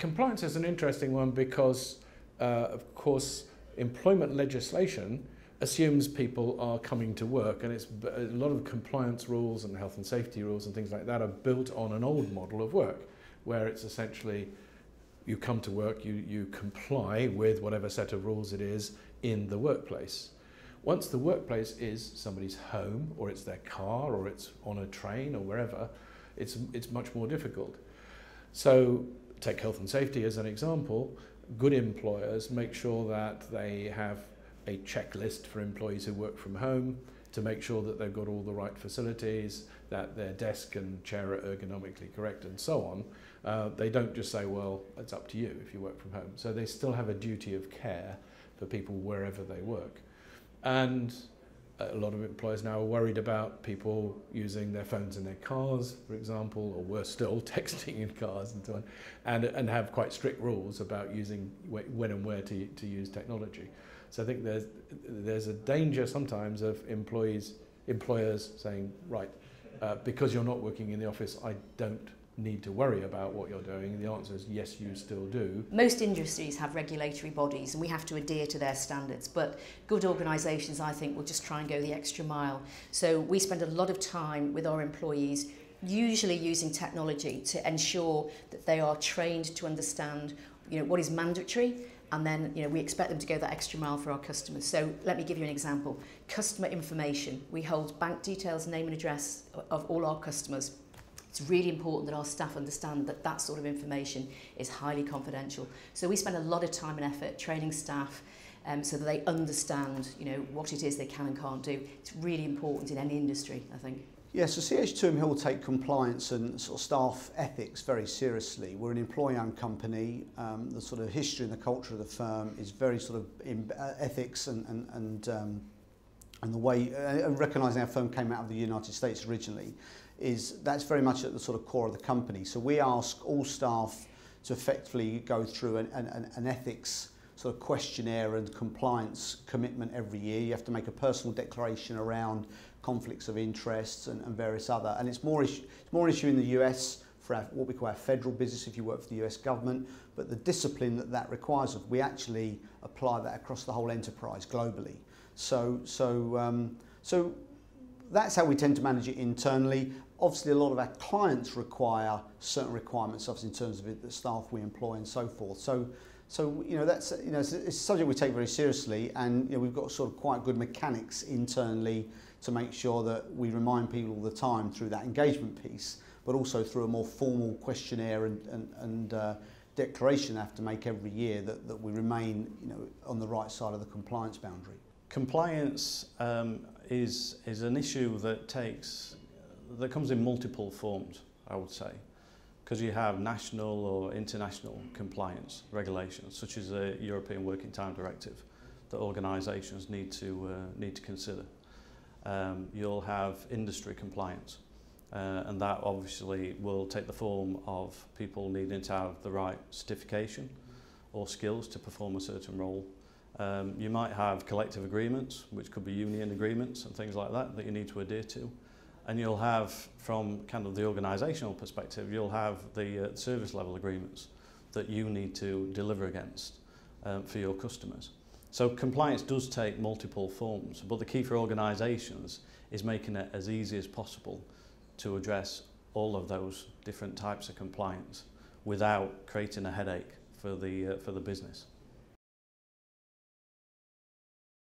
Compliance is an interesting one because, of course, employment legislation assumes people are coming to work, and it's a lot of compliance rules and health and safety rules and things like that are built on an old model of work, where it's essentially you come to work, you comply with whatever set of rules it is in the workplace. Once the workplace is somebody's home, or it's their car, or it's on a train, or wherever, it's much more difficult. So take health and safety as an example. Good employers make sure that they have a checklist for employees who work from home to make sure that they've got all the right facilities, that their desk and chair are ergonomically correct and so on. They don't just say, well, it's up to you if you work from home. So they still have a duty of care for people wherever they work. And a lot of employers now are worried about people using their phones in their cars, for example, or worse still, texting in cars and so on, and have quite strict rules about using when and where to use technology. So I think there's a danger sometimes of employers saying, right, because you're not working in the office, I don't need to worry about what you're doing. And the answer is yes, you still do. Most industries have regulatory bodies and we have to adhere to their standards, but good organisations, I think, will just try and go the extra mile. So we spend a lot of time with our employees, usually using technology to ensure that they are trained to understand, what is mandatory, and then we expect them to go that extra mile for our customers. So let me give you an example. Customer information. We hold bank details, name and address of all our customers. It's really important that our staff understand that that sort of information is highly confidential. So we spend a lot of time and effort training staff so that they understand what it is they can and can't do. It's really important in any industry, I think. Yeah, so CH2M Hill take compliance and sort of staff ethics very seriously. We're an employee-owned company. The sort of history and the culture of the firm is very sort of ethics and the way, recognising our firm came out of the United States originally, that's very much at the sort of core of the company. So we ask all staff to effectively go through an ethics sort of questionnaire and compliance commitment every year. You have to make a personal declaration around conflicts of interests and various other. And it's more an issue in the US for what we call our federal business if you work for the US government. But the discipline that requires of, we actually apply that across the whole enterprise globally. So that's how we tend to manage it internally. Obviously, a lot of our clients require certain requirements of us in terms of the staff we employ and so forth. So that's it's a subject we take very seriously, and we've got sort of quite good mechanics internally to make sure that we remind people all the time through that engagement piece, but also through a more formal questionnaire and declaration I have to make every year that we remain on the right side of the compliance boundary. Compliance is an issue that comes in multiple forms, I would say, because you have national or international compliance regulations, such as the European Working Time Directive, that organisations need to consider. You'll have industry compliance, and that obviously will take the form of people needing to have the right certification or skills to perform a certain role. You might have collective agreements, which could be union agreements and things like that you need to adhere to. And you'll have, from kind of the organisational perspective, you'll have the service level agreements that you need to deliver against for your customers. So compliance does take multiple forms, but the key for organisations is making it as easy as possible to address all of those different types of compliance without creating a headache for the business.